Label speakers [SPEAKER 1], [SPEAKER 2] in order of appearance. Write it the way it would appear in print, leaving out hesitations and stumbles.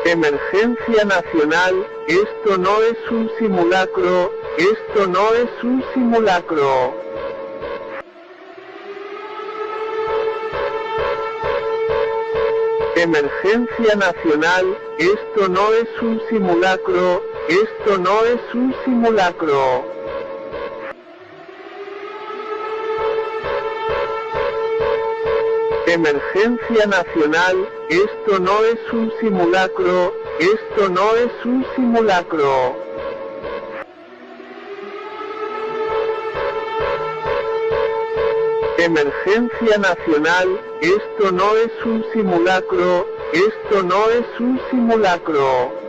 [SPEAKER 1] Emergencia nacional, esto no es un simulacro, esto no es un simulacro. Emergencia nacional, esto no es un simulacro, esto no es un simulacro. Emergencia nacional, esto no es un simulacro, esto no es un simulacro. Emergencia nacional, esto no es un simulacro, esto no es un simulacro.